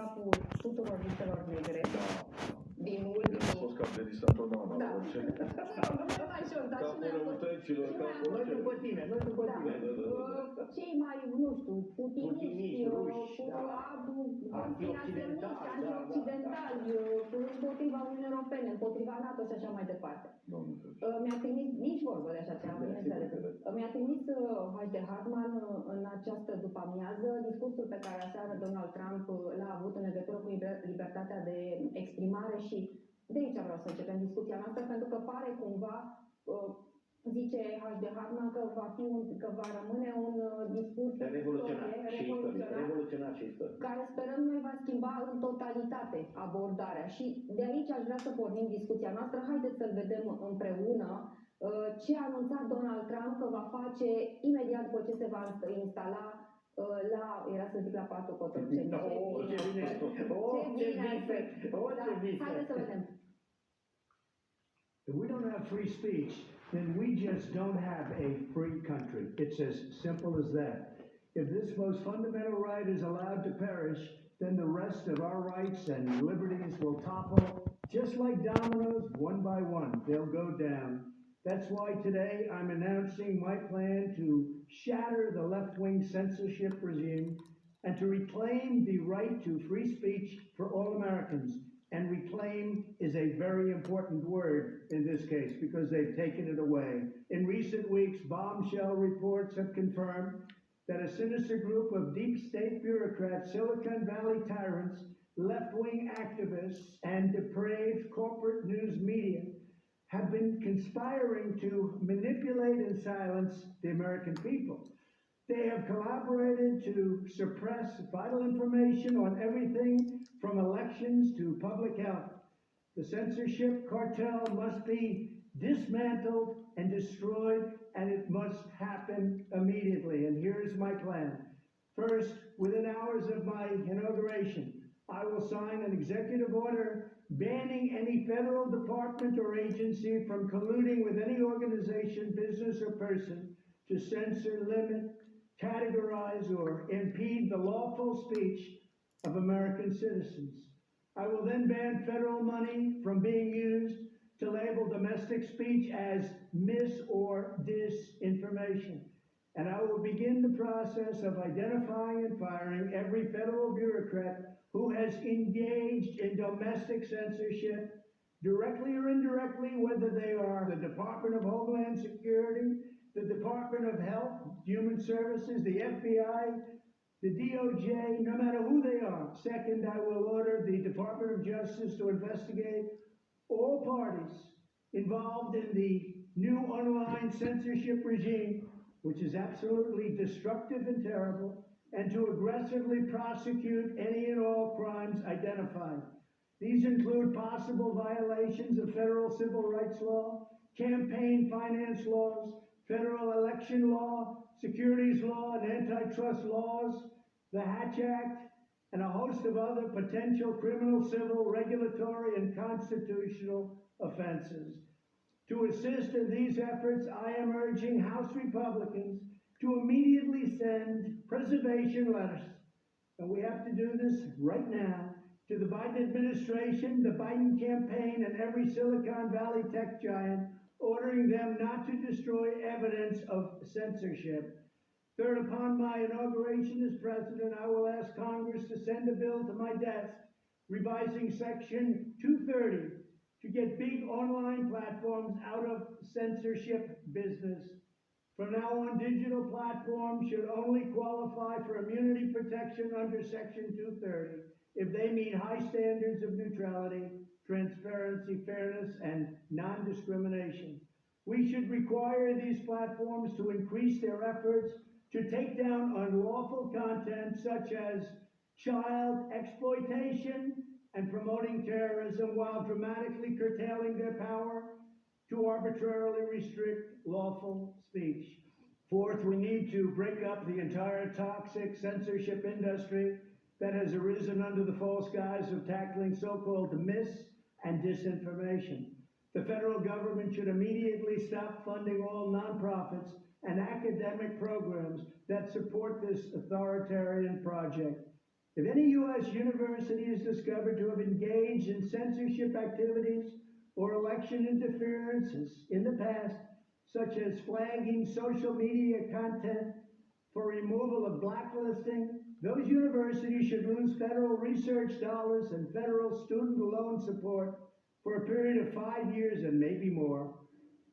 capul tuturor listelor negre din A ultimul... fost cap de lista întotdeauna, Da. orice. Nu mai știu, dar și Capul noi am fost... răutăților, și noi am capul fost orice. după tine, noi după tine. Cei mai, nu știu, putiniști, ruși, antioccidentali, împotriva Uniunii Europene, împotriva NATO și așa mai departe. Mi-a trimis, nici vorbă de așa ceva, bineînțeles. Mi-a trimis H.D. Hartman în această după-amiază discursul pe care aseară Donald Trump l-a avut în legătură cu libertatea de exprimare și de aici vreau să începem discuția noastră, pentru că pare cumva, zice H.D. Hartman, că va rămâne un discurs revoluționar și istoric, care sperăm noi va schimba în totalitate abordarea. Și de aici aș vrea să pornim discuția noastră. Haideți să-l vedem împreună ce a anunțat Donald Trump că va face imediat după ce se va instala era să zic la patul Cotroceni. Haideți să vedem. If we don't have free speech, then we just don't have a free country. It's as simple as that. If this most fundamental right is allowed to perish, then the rest of our rights and liberties will topple just like dominoes, one by one. They'll go down. That's why today I'm announcing my plan to shatter the left-wing censorship regime and to reclaim the right to free speech for all Americans. And reclaim is a very important word in this case because they've taken it away. In recent weeks, bombshell reports have confirmed that a sinister group of deep state bureaucrats, Silicon Valley tyrants, left-wing activists, and depraved corporate news media have been conspiring to manipulate and silence the American people. They have collaborated to suppress vital information on everything from elections to public health. The censorship cartel must be dismantled and destroyed, and it must happen immediately. And here's my plan. First, within hours of my inauguration, I will sign an executive order banning any federal department or agency from colluding with any organization, business, or person to censor, limit, categorize, or impede the lawful speech of American citizens. I will then ban federal money from being used to label domestic speech as mis- or disinformation. And I will begin the process of identifying and firing every federal bureaucrat who has engaged in domestic censorship, directly or indirectly, whether they are the Department of Homeland Security, the Department of Health, Human Services, the FBI, the DOJ, no matter who they are. Second, I will order the Department of Justice to investigate all parties involved in the new online censorship regime, which is absolutely destructive and terrible, and to aggressively prosecute any and all crimes identified. These include possible violations of federal civil rights law, campaign finance laws, federal election law, securities law, and antitrust laws, the Hatch Act, and a host of other potential criminal, civil, regulatory, and constitutional offenses. To assist in these efforts, I am urging House Republicans to immediately send preservation letters, and we have to do this right now, to the Biden administration, the Biden campaign, and every Silicon Valley tech giant, ordering them not to destroy evidence of censorship. Third, upon my inauguration as president, I will ask Congress to send a bill to my desk revising Section 230 to get big online platforms out of censorship business. From now on, digital platforms should only qualify for immunity protection under Section 230 if they meet high standards of neutrality, transparency, fairness, and non-discrimination. We should require these platforms to increase their efforts to take down unlawful content such as child exploitation and promoting terrorism while dramatically curtailing their power to arbitrarily restrict lawful speech. Fourth, we need to break up the entire toxic censorship industry that has arisen under the false guise of tackling so-called mis- and disinformation. The federal government should immediately stop funding all nonprofits and academic programs that support this authoritarian project. If any U.S. university is discovered to have engaged in censorship activities or election interferences in the past, such as flagging social media content for removal of blacklisting, those universities should lose federal research dollars and federal student loan support for a period of 5 years and maybe more.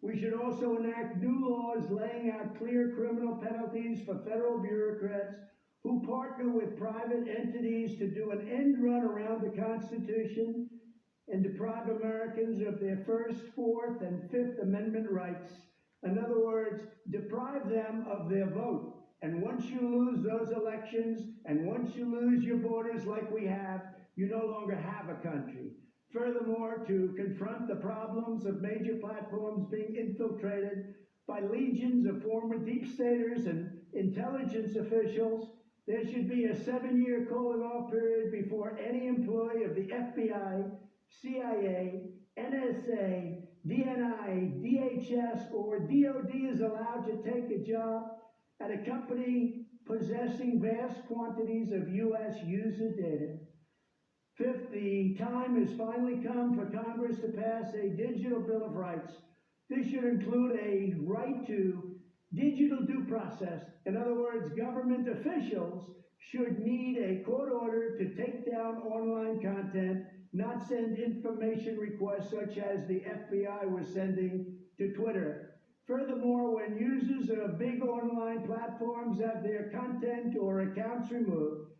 We should also enact new laws laying out clear criminal penalties for federal bureaucrats who partner with private entities to do an end run around the Constitution and deprive Americans of their First, Fourth, and Fifth Amendment rights. In other words, deprive them of their vote. And once you lose those elections, and once you lose your borders like we have, you no longer have a country. Furthermore, to confront the problems of major platforms being infiltrated by legions of former deep staters and intelligence officials, there should be a 7-year cooling off period before any employee of the FBI, CIA, NSA, DNI, DHS, or DOD is allowed to take a job at a company possessing vast quantities of U.S. user data. Fifth, the time has finally come for Congress to pass a digital Bill of Rights. This should include a right to digital due process. In other words, government officials should need a court order to take down online content, not send information requests such as the FBI was sending to Twitter. Furthermore, when users of big online platforms have their content or accounts removed,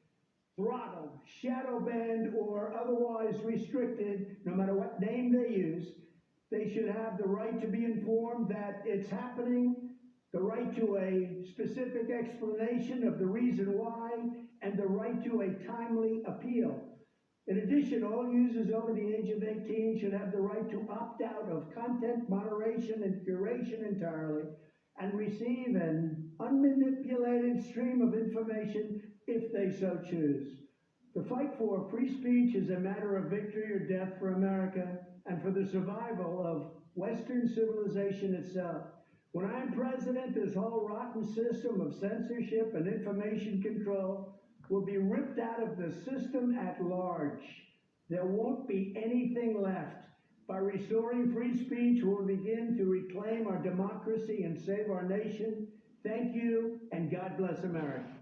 throttled, shadow banned, or otherwise restricted, no matter what name they use, they should have the right to be informed that it's happening, the right to a specific explanation of the reason why, and the right to a timely appeal. In addition, all users over the age of 18 should have the right to opt out of content moderation and curation entirely and receive an unmanipulated stream of information if they so choose. The fight for free speech is a matter of victory or death for America and for the survival of Western civilization itself. When I'm president, this whole rotten system of censorship and information control will be ripped out of the system at large. There won't be anything left. By restoring free speech, we'll begin to reclaim our democracy and save our nation. Thank you, and God bless America.